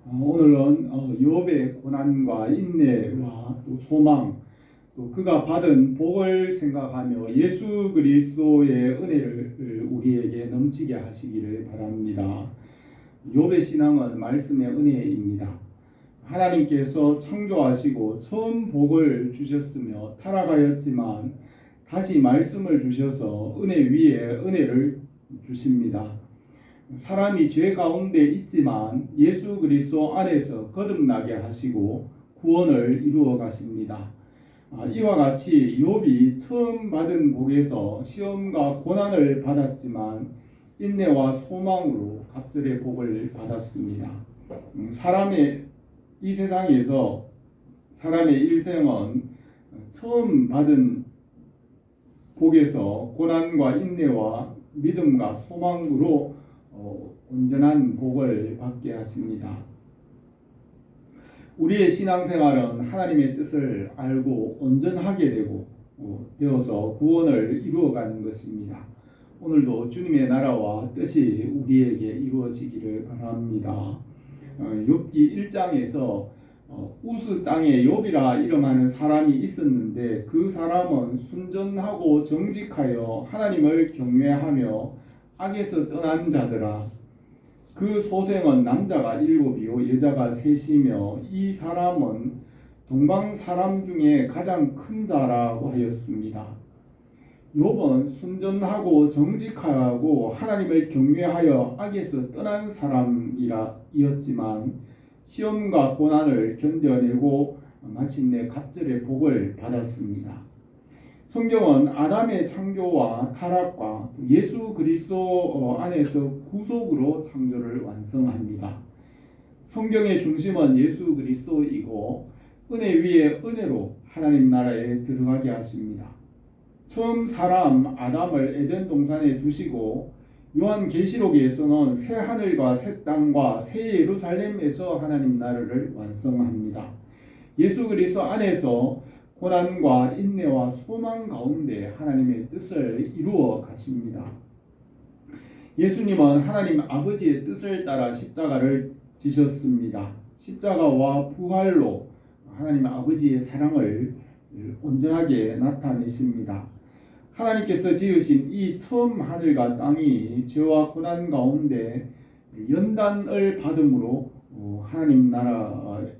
오늘은 욥의 고난과 인내와 또 소망, 또 그가 받은 복을 생각하며 예수 그리스도의 은혜를 우리에게 넘치게 하시기를 바랍니다. 욥의 신앙은 말씀의 은혜입니다. 하나님께서 창조하시고 처음 복을 주셨으며 타락하였지만 다시 말씀을 주셔서 은혜 위에 은혜를 주십니다. 사람이 죄 가운데 있지만 예수 그리스도 안에서 거듭나게 하시고 구원을 이루어 가십니다. 이와 같이 욥이 처음 받은 복에서 시험과 고난을 받았지만 인내와 소망으로 갑절의 복을 받았습니다. 사람의 이 세상에서 사람의 일생은 처음 받은 복에서 고난과 인내와 믿음과 소망으로 온전한 복을 받게 하십니다. 우리의 신앙생활은 하나님의 뜻을 알고 온전하게 되어서 구원을 이루어가는 것입니다. 오늘도 주님의 나라와 뜻이 우리에게 이루어지기를 바랍니다. 욥기 1장에서 우스 땅에 욥이라 이름하는 사람이 있었는데 그 사람은 순전하고 정직하여 하나님을 경외하며 악에서 떠난 자들아, 그 소생은 남자가 7이요 여자가 3이며 이 사람은 동방 사람 중에 가장 큰 자라고 하였습니다. 욥은 순전하고 정직하고 하나님을 경외하여 악에서 떠난 사람이었지만 시험과 고난을 견뎌내고 마침내 갑절의 복을 받았습니다. 성경은 아담의 창조와 타락과 예수 그리스도 안에서 구속으로 창조를 완성합니다. 성경의 중심은 예수 그리스도이고 은혜 위에 은혜로 하나님 나라에 들어가게 하십니다. 처음 사람 아담을 에덴 동산에 두시고 요한계시록에서는 새 하늘과 새 땅과 새 예루살렘에서 하나님 나라를 완성합니다. 예수 그리스도 안에서 고난과 인내와 소망 가운데 하나님의 뜻을 이루어 가십니다. 예수님은 하나님 아버지의 뜻을 따라 십자가를 지셨습니다. 십자가와 부활로 하나님 아버지의 사랑을 온전하게 나타내십니다. 하나님께서 지으신 이 처음 하늘과 땅이 죄와 고난 가운데 연단을 받음으로 하나님 나라를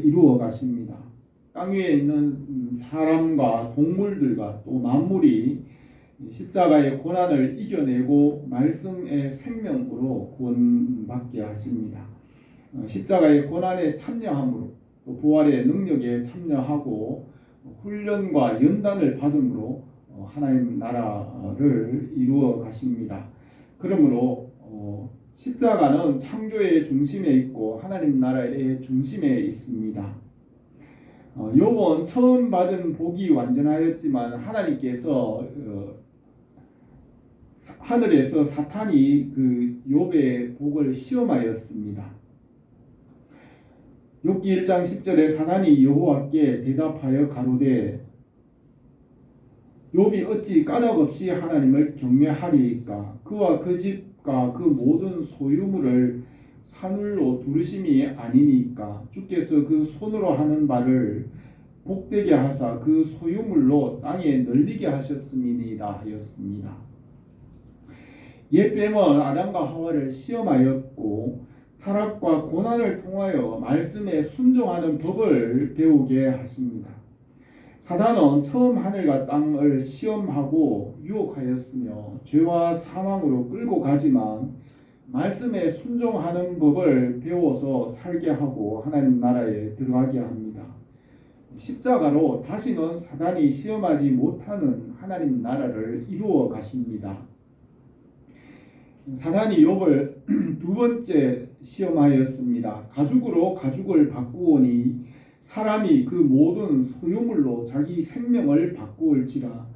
이루어 가십니다. 땅 위에 있는 사람과 동물들과 또 만물이 십자가의 고난을 이겨내고 말씀의 생명으로 구원받게 하십니다. 십자가의 고난에 참여함으로 또 부활의 능력에 참여하고 훈련과 연단을 받음으로 하나님 나라를 이루어 가십니다. 그러므로 십자가는 창조의 중심에 있고 하나님 나라의 중심에 있습니다. 욥은 처음 받은 복이 완전하였지만 하나님께서 하늘에서 사탄이 그 욥의 복을 시험하였습니다. 욥기 1장 10절에 사탄이 여호와께 대답하여 가로되 욥이 어찌 까닭없이 하나님을 경외하리이까? 그와 그 집과 그 모든 소유물을 산울로 두르심이 아니니까? 주께서 그 손으로 하는 바를 복되게 하사 그 소유물로 땅에 널리게 하셨음이니이다 하였습니다. 옛 뱀은 아담과 하와를 시험하였고 타락과 고난을 통하여 말씀에 순종하는 법을 배우게 하십니다. 사단은 처음 하늘과 땅을 시험하고 유혹하였으며 죄와 사망으로 끌고 가지만 말씀에 순종하는 법을 배워서 살게 하고 하나님 나라에 들어가게 합니다. 십자가로 다시는 사단이 시험하지 못하는 하나님 나라를 이루어 가십니다. 사단이 욥을 두 번째 시험하였습니다. 가죽으로 가죽을 바꾸오니 사람이 그 모든 소유물로 자기 생명을 바꾸올지라.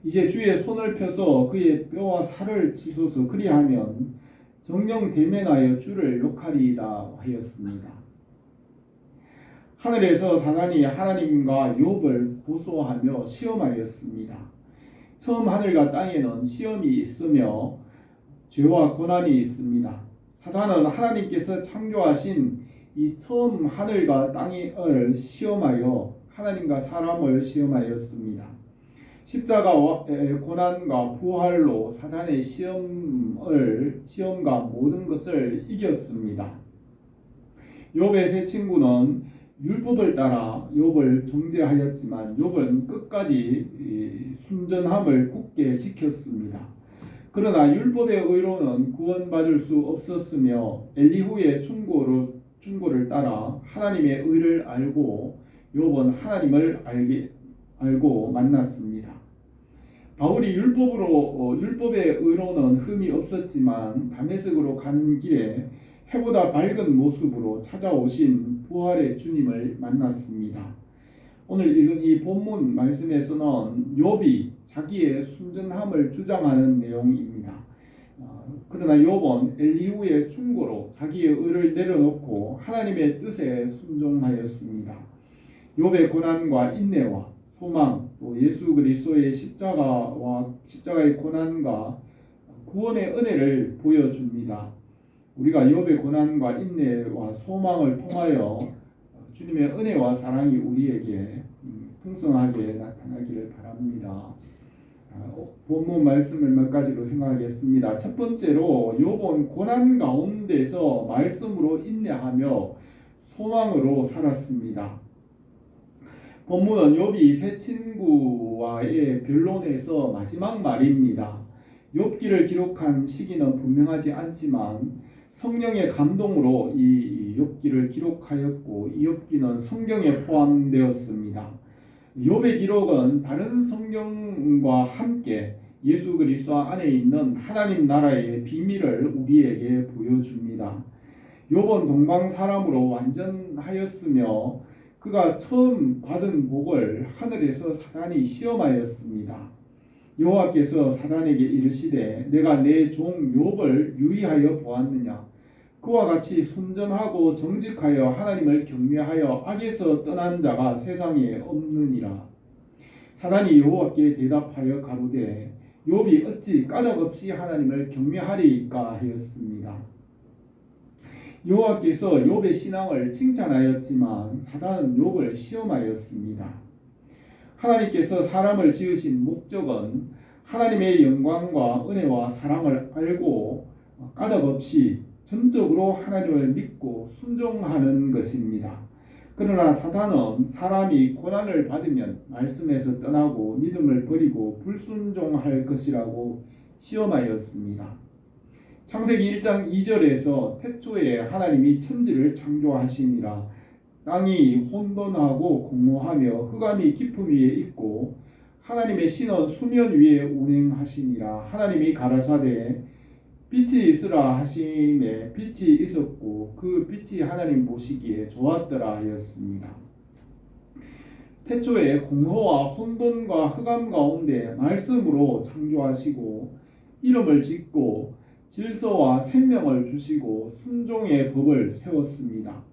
이제 주의 손을 펴서 그의 뼈와 살을 치소서. 그리하면 정령 대면하여 주를 욕하리이다 하였습니다. 하늘에서 사단이 하나님과 욥을 고소하며 시험하였습니다. 처음 하늘과 땅에는 시험이 있으며 죄와 고난이 있습니다. 사단은 하나님께서 창조하신 이 처음 하늘과 땅을 시험하여 하나님과 사람을 시험하였습니다. 십자가의 고난과 부활로 사단의 시험과 모든 것을 이겼습니다. 욥의 세 친구는 율법을 따라 욥을 정죄하였지만 욥은 끝까지 순전함을 굳게 지켰습니다. 그러나 율법의 의로는 구원받을 수 없었으며 엘리후의 충고를 따라 하나님의 의를 알고 욥은 하나님을 알고 만났습니다. 바울이 율법의 의로는 흠이 없었지만 다메섹으로 가는 길에 해보다 밝은 모습으로 찾아오신 부활의 주님을 만났습니다. 오늘 읽은 이 본문 말씀에서는 욥이 자기의 순전함을 주장하는 내용입니다. 그러나 욥은 엘리후의 충고로 자기의 의를 내려놓고 하나님의 뜻에 순종하였습니다. 욥의 고난과 인내와 소망, 또 예수 그리스도의 십자가의 고난과 구원의 은혜를 보여줍니다. 우리가 욥의 고난과 인내와 소망을 통하여 주님의 은혜와 사랑이 우리에게 풍성하게 나타나기를 바랍니다. 본문 말씀을 몇 가지로 생각하겠습니다. 첫 번째로 욥은 고난 가운데서 말씀으로 인내하며 소망으로 살았습니다. 본문은 욥이 세 친구와의 변론에서 마지막 말입니다. 욥기를 기록한 시기는 분명하지 않지만 성령의 감동으로 이 욥기를 기록하였고 이 욥기는 성경에 포함되었습니다. 욥의 기록은 다른 성경과 함께 예수 그리스도 안에 있는 하나님 나라의 비밀을 우리에게 보여줍니다. 욥은 동방 사람으로 완전하였으며 그가 처음 받은 복을 하늘에서 사단이 시험하였습니다. 여호와께서 사단에게 이르시되 내가 내 종 욥을 유의하여 보았느냐. 그와 같이 순전하고 정직하여 하나님을 경외하여 악에서 떠난 자가 세상에 없느니라. 사단이 여호와께 대답하여 가로되 욥이 어찌 까닭없이 하나님을 경외하리이까 하였습니다. 여호와께서 욥의 신앙을 칭찬하였지만 사단은 욥을 시험하였습니다. 하나님께서 사람을 지으신 목적은 하나님의 영광과 은혜와 사랑을 알고 까닭없이 전적으로 하나님을 믿고 순종하는 것입니다. 그러나 사단은 사람이 고난을 받으면 말씀에서 떠나고 믿음을 버리고 불순종할 것이라고 시험하였습니다. 창세기 1장 2절에서 태초에 하나님이 천지를 창조하시니라. 땅이 혼돈하고 공모하며 흑암이 깊음 위에 있고 하나님의 신은 수면 위에 운행하시니라. 하나님이 가라사대 빛이 있으라 하심에 빛이 있었고 그 빛이 하나님 보시기에 좋았더라 하였습니다. 태초에 공허와 혼돈과 흑암 가운데 말씀으로 창조하시고 이름을 짓고 질서와 생명을 주시고 순종의 법을 세웠습니다.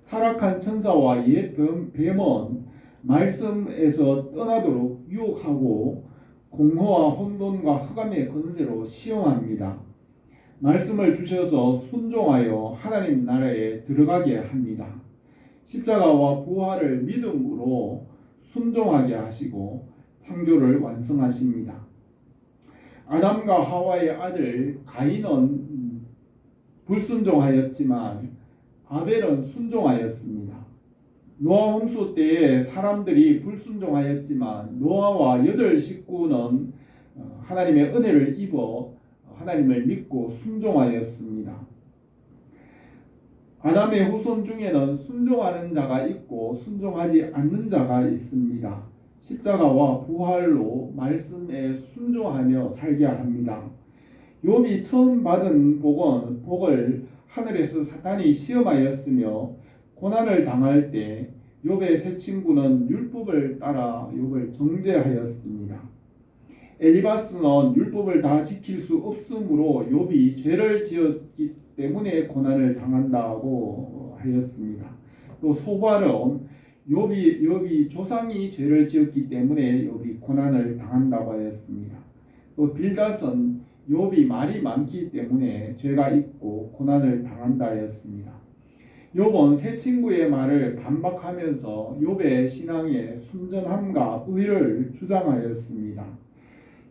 타락한 천사와 옛 뱀은 말씀에서 떠나도록 유혹하고 공허와 혼돈과 흑암의 권세로 시험합니다. 말씀을 주셔서 순종하여 하나님 나라에 들어가게 합니다. 십자가와 부활을 믿음으로 순종하게 하시고 창조를 완성하십니다. 아담과 하와의 아들 가인은 불순종하였지만 아벨은 순종하였습니다. 노아 홍수 때에 사람들이 불순종하였지만 노아와 8 식구는 하나님의 은혜를 입어 하나님을 믿고 순종하였습니다. 아담의 후손 중에는 순종하는 자가 있고 순종하지 않는 자가 있습니다. 십자가와 부활로 말씀에 순종하며 살게 합니다. 욥이 처음 받은 복을 하늘에서 사탄이 시험하였으며 고난을 당할 때 욥의 세 친구는 율법을 따라 욥을 정죄하였습니다. 엘리바스는 율법을 다 지킬 수 없으므로 욥이 죄를 지었기 때문에 고난을 당한다고 하였습니다. 또 소발은 욥이 조상이 죄를 지었기 때문에 욥이 고난을 당한다고 하였습니다. 또 빌닷은 욥이 말이 많기 때문에 죄가 있고 고난을 당한다 하였습니다. 욥은 세 친구의 말을 반박하면서 욥의 신앙의 순전함과 의를 주장하였습니다.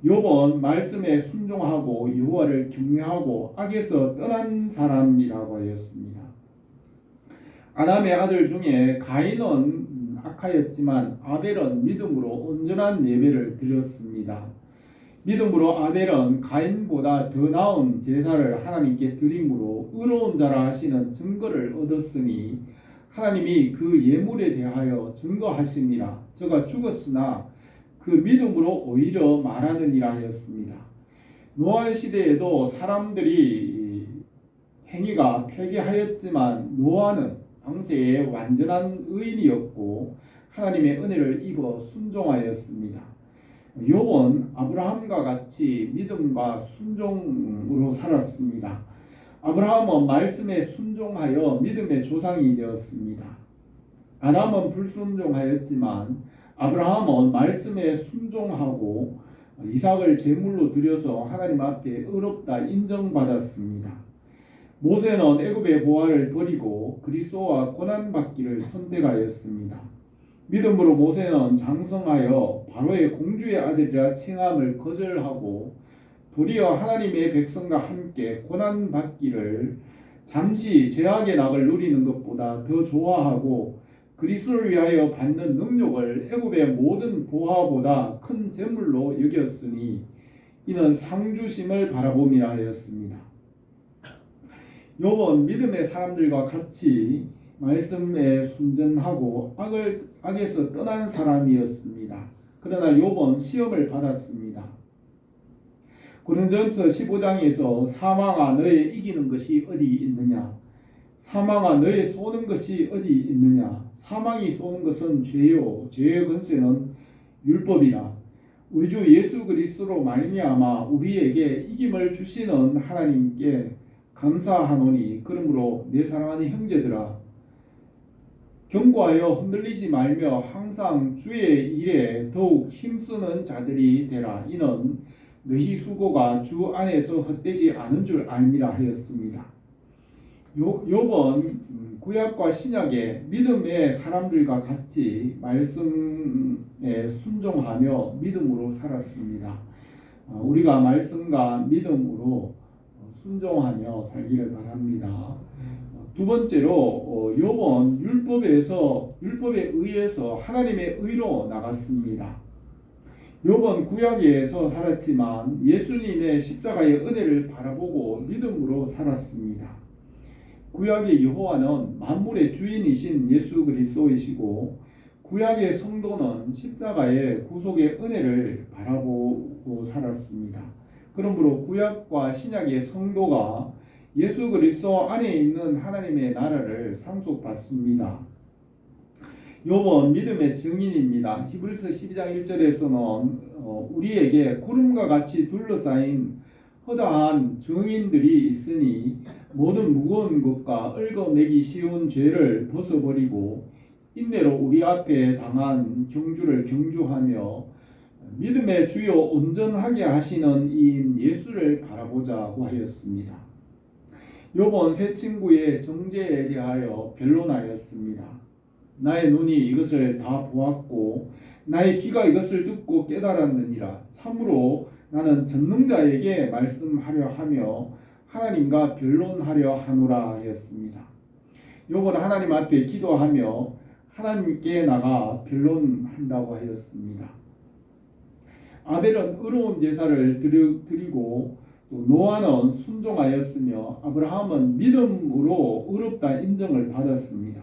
욥은 말씀에 순종하고 여호와를 경외하고 악에서 떠난 사람이라고 하였습니다. 아담의 아들 중에 가인은 악하였지만 아벨은 믿음으로 온전한 예배를 드렸습니다. 믿음으로 아벨은 가인보다 더 나은 제사를 하나님께 드림으로 의로운 자라 하시는 증거를 얻었으니 하나님이 그 예물에 대하여 증거하심이라. 저가 죽었으나 그 믿음으로 오히려 말하느니라 하였습니다. 노아 시대에도 사람들이 행위가 폐기하였지만 노아는 당시에 완전한 의인이었고 하나님의 은혜를 입어 순종하였습니다. 욥은 아브라함과 같이 믿음과 순종으로 살았습니다. 아브라함은 말씀에 순종하여 믿음의 조상이 되었습니다. 아담은 불순종하였지만 아브라함은 말씀에 순종하고 이삭을 제물로 드려서 하나님 앞에 의롭다 인정받았습니다. 모세는 애굽의 보화를 버리고 그리스도와 고난받기를 선택하였습니다. 믿음으로 모세는 장성하여 바로의 공주의 아들이라 칭함을 거절하고 도리어 하나님의 백성과 함께 고난받기를 잠시 죄악의 낙을 누리는 것보다 더 좋아하고 그리스도를 위하여 받는 능력을 애굽의 모든 보화보다 큰 재물로 여겼으니 이는 상주심을 바라봄이라 하였습니다. 욥은 믿음의 사람들과 같이 말씀에 순전하고 악에서 떠난 사람이었습니다. 그러나 욥은 시험을 받았습니다. 고린도전서 15장에서 사망아 너의 이기는 것이 어디 있느냐? 사망아 너의 쏘는 것이 어디 있느냐? 사망이 쏘는 것은 죄요 죄의 권세는 율법이라. 우리 주 예수 그리스도로 말미암아 우리에게 이김을 주시는 하나님께 감사하노니 그러므로 내 사랑하는 형제들아 경고하여 흔들리지 말며 항상 주의 일에 더욱 힘쓰는 자들이 되라. 이는 너희 수고가 주 안에서 헛되지 않은 줄 알미라 하였습니다. 욥은 구약과 신약의 믿음의 사람들과 같이 말씀에 순종하며 믿음으로 살았습니다. 우리가 말씀과 믿음으로 순종하며 살기를 바랍니다. 두 번째로 욥은 율법에 의해서 하나님의 의로 나갔습니다. 욥은 구약에서 살았지만 예수님의 십자가의 은혜를 바라보고 믿음으로 살았습니다. 구약의 여호와는 만물의 주인이신 예수 그리스도이시고 구약의 성도는 십자가의 구속의 은혜를 바라보고 살았습니다. 그러므로 구약과 신약의 성도가 예수 그리스도 안에 있는 하나님의 나라를 상속받습니다. 욥은 믿음의 증인입니다. 히브리서 12장 1절에서는 우리에게 구름과 같이 둘러싸인 허다한 증인들이 있으니 모든 무거운 것과 얽어매기 쉬운 죄를 벗어버리고 인내로 우리 앞에 당한 경주를 경주하며 믿음의 주요 온전하게 하시는 이인 예수를 바라보자고 하였습니다. 욥은 세 친구의 정죄에 대하여 변론하였습니다. 나의 눈이 이것을 다 보았고 나의 귀가 이것을 듣고 깨달았느니라. 참으로 나는 전능자에게 말씀하려 하며 하나님과 변론하려 하노라 하였습니다. 욥은 하나님 앞에 기도하며 하나님께 나가 변론한다고 하였습니다. 아벨은 의로운 제사를 드리고 또 노아는 순종하였으며 아브라함은 믿음으로 의롭다 인정을 받았습니다.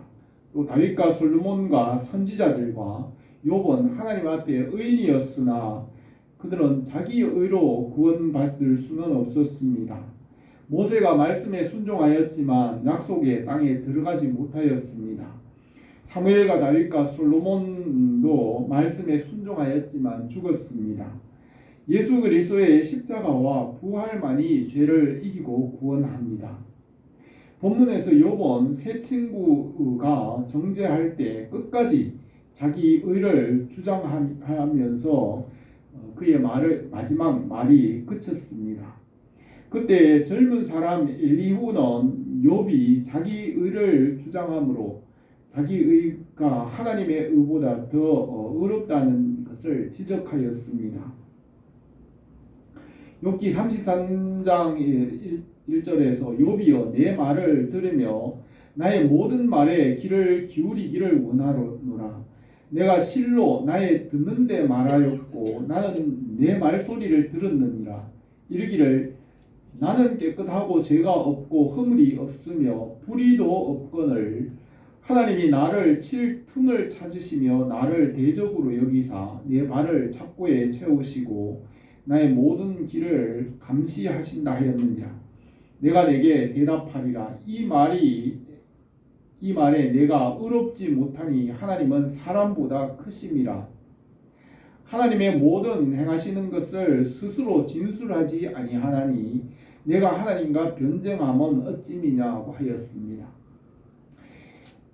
또 다윗과 솔로몬과 선지자들과 욥은 하나님 앞에 의인이었으나 그들은 자기 의로 구원받을 수는 없었습니다. 모세가 말씀에 순종하였지만 약속의 땅에 들어가지 못하였습니다. 사무엘과 다윗과 솔로몬도 말씀에 순종하였지만 죽었습니다. 예수 그리스도의 십자가와 부활만이 죄를 이기고 구원합니다. 본문에서 욥은 세 친구가 정죄할 때 끝까지 자기 의를 주장하면서 그의 마지막 말이 그쳤습니다. 그때 젊은 사람 엘리후는 욥이 자기 의를 주장함으로 자기 의가 하나님의 의보다 더 어렵다는 것을 지적하였습니다. 욥기 33장 1절에서 욥이여 내 말을 들으며 나의 모든 말에 귀를 기울이기를 원하노라. 내가 실로 나의 듣는 데 말하였고 나는 내 말소리를 들었느니라. 이르기를 나는 깨끗하고 죄가 없고 허물이 없으며 불의도 없거늘 하나님이 나를 칠 틈을 찾으시며 나를 대적으로 여기사 내 발을 착고에 채우시고 나의 모든 길을 감시하신다 하였느니라. 내가 내게 대답하리라. 이 말에 내가 의롭지 못하니 하나님은 사람보다 크심이라. 하나님의 모든 행하시는 것을 스스로 진술하지 아니하나니 내가 하나님과 변쟁함은 어찌미냐고 하였습니다.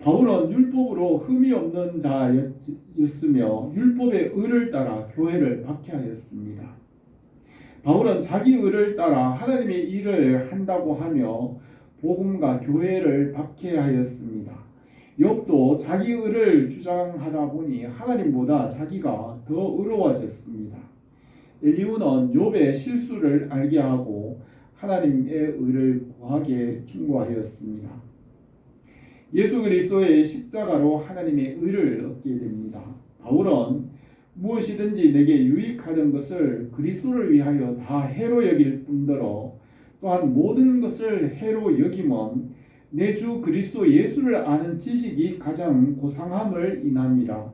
바울은 율법으로 흠이 없는 자였으며 율법의 의를 따라 교회를 박해하였습니다. 바울은 자기 의를 따라 하나님의 일을 한다고 하며 복음과 교회를 박해하였습니다. 욥도 자기 의를 주장하다 보니 하나님보다 자기가 더 의로워졌습니다. 엘리후는 욥의 실수를 알게 하고 하나님의 의를 구하게 충고하였습니다. 예수 그리스도의 십자가로 하나님의 의를 얻게 됩니다. 바울은 무엇이든지 내게 유익하던 것을 그리스도를 위하여 다 해로 여길 뿐더러 또한 모든 것을 해로 여김은 내 주 그리스도 예수를 아는 지식이 가장 고상함을 인함이라.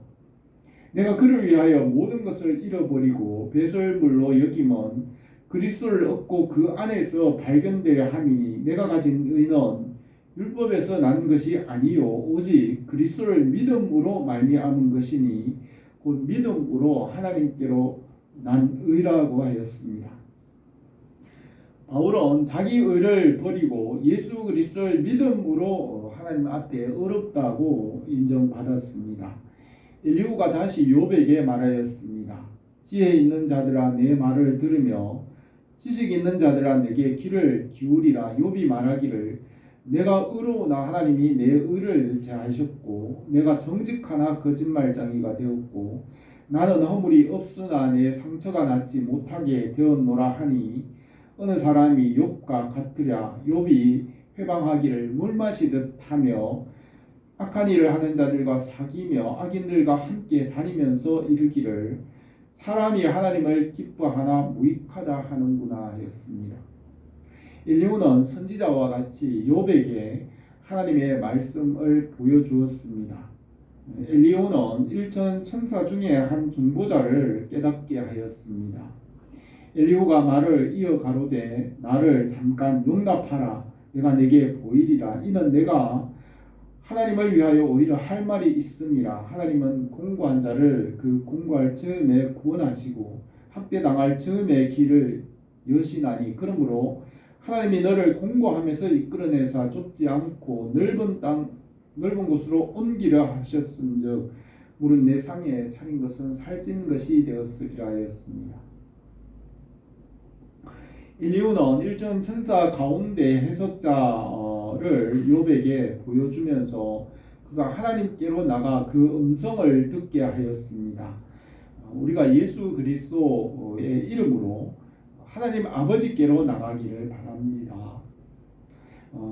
내가 그를 위하여 모든 것을 잃어버리고 배설물로 여김은 그리스도를 얻고 그 안에서 발견되려 함이니 내가 가진 의는 율법에서 난 것이 아니요 오직 그리스도를 믿음으로 말미암은 것이니 곧 믿음으로 하나님께로 난 의라고 하였습니다. 바울은 자기 의를 버리고 예수 그리스도를 믿음으로 하나님 앞에 의롭다고 인정받았습니다. 엘리후가 다시 욥에게 말하였습니다. 지혜 있는 자들아 내 말을 들으며 지식 있는 자들아 내게 귀를 기울이라. 욥이 말하기를 내가 의로우나 하나님이 내 의를 제하셨고 내가 정직하나 거짓말쟁이가 되었고 나는 허물이 없으나 내 상처가 낫지 못하게 되었노라 하니 어느 사람이 욥과 같으랴. 욥이 회방하기를 물 마시듯 하며 악한 일을 하는 자들과 사귀며 악인들과 함께 다니면서 이르기를 사람이 하나님을 기뻐하나 무익하다 하는구나 하였습니다. 엘리후는 선지자와 같이 욥에게 하나님의 말씀을 보여주었습니다. 엘리후는 일천 천사 중에 한 중보자를 깨닫게 하였습니다. 엘리후가 말을 이어 가로되 나를 잠깐 용납하라. 내가 내게 보이리라. 이는 내가 하나님을 위하여 오히려 할 말이 있음이라. 하나님은 공고한 자를 그 공고할 즈음에 구원하시고 학대당할 즈음에 길을 여시나니 그러므로 하나님이 너를 공고하면서 이끌어내사 좁지 않고 넓은 곳으로 옮기려 하셨은즉 물은 내 상에 차린 것은 살찐 것이 되었으리라 하였습니다. 엘리후는 일천 천사 가운데 해석자를 욥에게 보여주면서 그가 하나님께로 나가 그 음성을 듣게 하였습니다. 우리가 예수 그리스도의 이름으로 하나님 아버지께로 나가기를 바랍니다.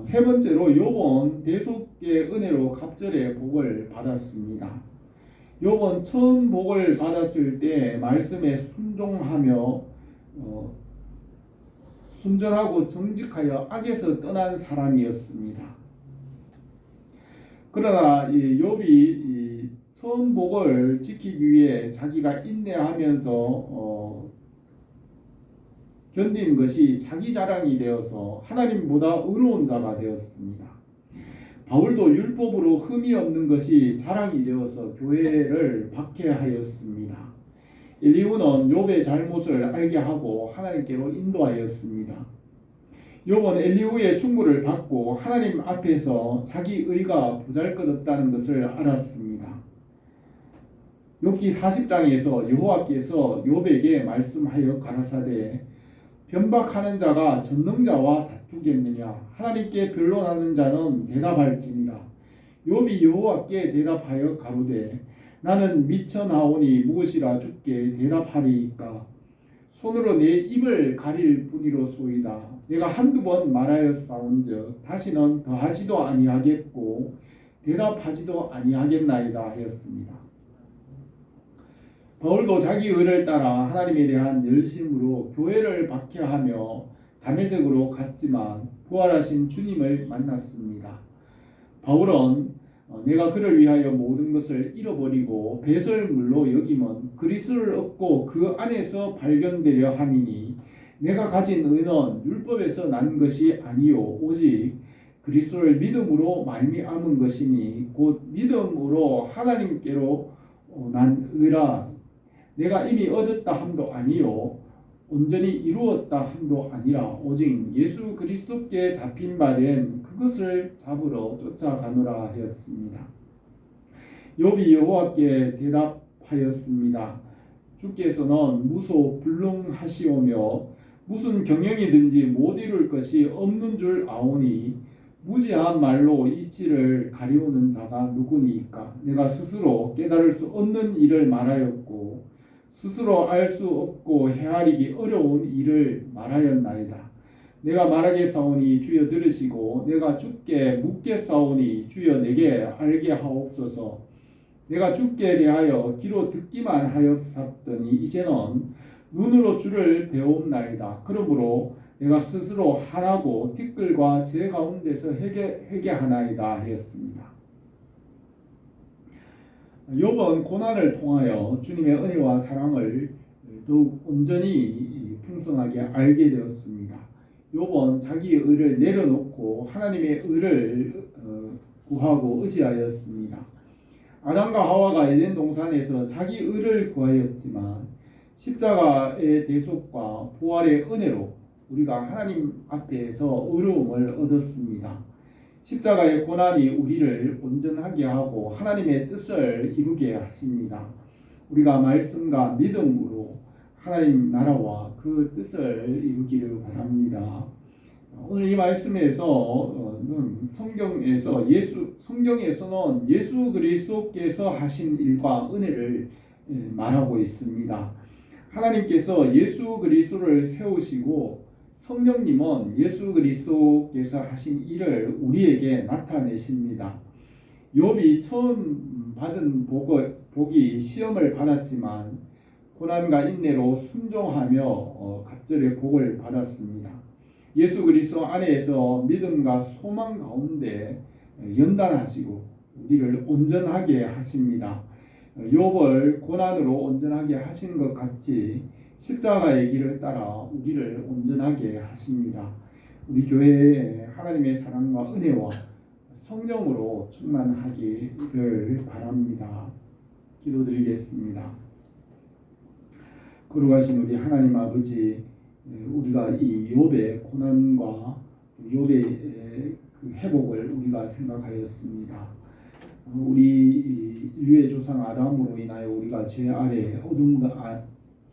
세 번째로 욥은 대속의 은혜로 갑절의 복을 받았습니다. 욥은 처음 복을 받았을 때 말씀에 순종하며 순전하고 정직하여 악에서 떠난 사람이었습니다. 그러나 욥이 처음 복을 지키기 위해 자기가 인내하면서 견딘 것이 자기 자랑이 되어서 하나님보다 의로운 자가 되었습니다. 바울도 율법으로 흠이 없는 것이 자랑이 되어서 교회를 박해하였습니다. 엘리후는 욥의 잘못을 알게 하고 하나님께로 인도하였습니다. 욥은 엘리후의 충고를 받고 하나님 앞에서 자기 의가 보잘것없다는 것을 알았습니다. 욥기 40장에서 여호와께서 욥에게 말씀하여 가라사대 변박하는 자가 전능자와 다투겠느냐? 하나님께 변론하는 자는 대답할지니라. 욥이 여호와께 대답하여 가로되 나는 미쳐나오니 무엇이라 주께 대답하리이까? 손으로 내 입을 가릴 뿐이로소이다. 내가 한두 번 말하였사온즉 다시는 더하지도 아니하겠고 대답하지도 아니하겠나이다 하였습니다. 바울도 자기 의를 따라 하나님에 대한 열심으로 교회를 박해하며 다메섹으로 갔지만 부활하신 주님을 만났습니다. 바울은 내가 그를 위하여 모든 것을 잃어버리고 배설물로 여김은 그리스도를 얻고 그 안에서 발견되려 함이니 내가 가진 의는 율법에서 난 것이 아니요 오직 그리스도를 믿음으로 말미암은 것이니 곧 믿음으로 하나님께로 난 의라. 내가 이미 얻었다 함도 아니요 온전히 이루었다 함도 아니라 오직 예수 그리스도께 잡힌 바 된 그것을 잡으러 쫓아가노라 하였습니다. 욥이 여호와께 대답하였습니다. 주께서는 무소불능하시오며 무슨 경영이든지 못 이룰 것이 없는 줄 아오니 무지한 말로 이치를 가리우는 자가 누구니까? 내가 스스로 깨달을 수 없는 일을 말하였고 스스로 알 수 없고 헤아리기 어려운 일을 말하였나이다. 내가 말하겠사오니 주여 들으시고 내가 주께 묻겠사오니 주여 내게 알게 하옵소서. 내가 주께 대하여 귀로 듣기만 하였사더니 이제는 눈으로 주를 배움나이다. 그러므로 내가 스스로 하나고 티끌과 제 가운데서 회개하나이다 하였습니다. 욥은 고난을 통하여 주님의 은혜와 사랑을 더욱 온전히 풍성하게 알게 되었습니다. 욥은 자기의 의를 내려놓고 하나님의 의를 구하고 의지하였습니다. 아담과 하와가 에덴 동산에서 자기 의를 구하였지만 십자가의 대속과 부활의 은혜로 우리가 하나님 앞에서 의로움을 얻었습니다. 십자가의 고난이 우리를 온전하게 하고 하나님의 뜻을 이루게 하십니다. 우리가 말씀과 믿음으로 하나님 나라와 그 뜻을 이루기를 바랍니다. 오늘 이 말씀에서는 성경에서는 예수 그리스도께서 하신 일과 은혜를 말하고 있습니다. 하나님께서 예수 그리스도를 세우시고 성령님은 예수 그리스도께서 하신 일을 우리에게 나타내십니다. 욥이 처음 받은 복이 시험을 받았지만 고난과 인내로 순종하며 갑절의 복을 받았습니다. 예수 그리스도 안에서 믿음과 소망 가운데 연단하시고 우리를 온전하게 하십니다. 욥을 고난으로 온전하게 하신 것 같이 십자가의 길을 따라 우리를 온전하게 하십니다. 우리 교회에 하나님의 사랑과 은혜와 성령으로 충만하기를 바랍니다. 기도드리겠습니다. 거룩하신 우리 하나님 아버지, 우리가 이 욥의 고난과 욥의 그 회복을 우리가 생각하였습니다. 우리 인류의 조상 아담으로 인하여 우리가 죄 아래 어둠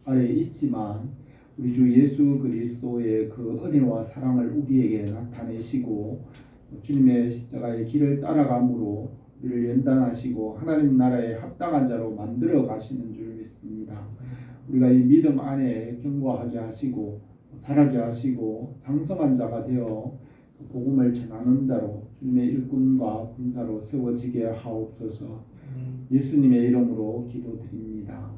아래 있지만 우리 주 예수 그리스도의 그 은혜와 사랑을 우리에게 나타내시고 주님의 십자가의 길을 따라감으로 우리를 연단하시고 하나님 나라에 합당한 자로 만들어 가시는 줄 믿습니다. 우리가 이 믿음 안에 견고하게 하시고 자라게 하시고 장성한 자가 되어 복음을 전하는 자로 주님의 일꾼과 군사로 세워지게 하옵소서. 예수님의 이름으로 기도드립니다.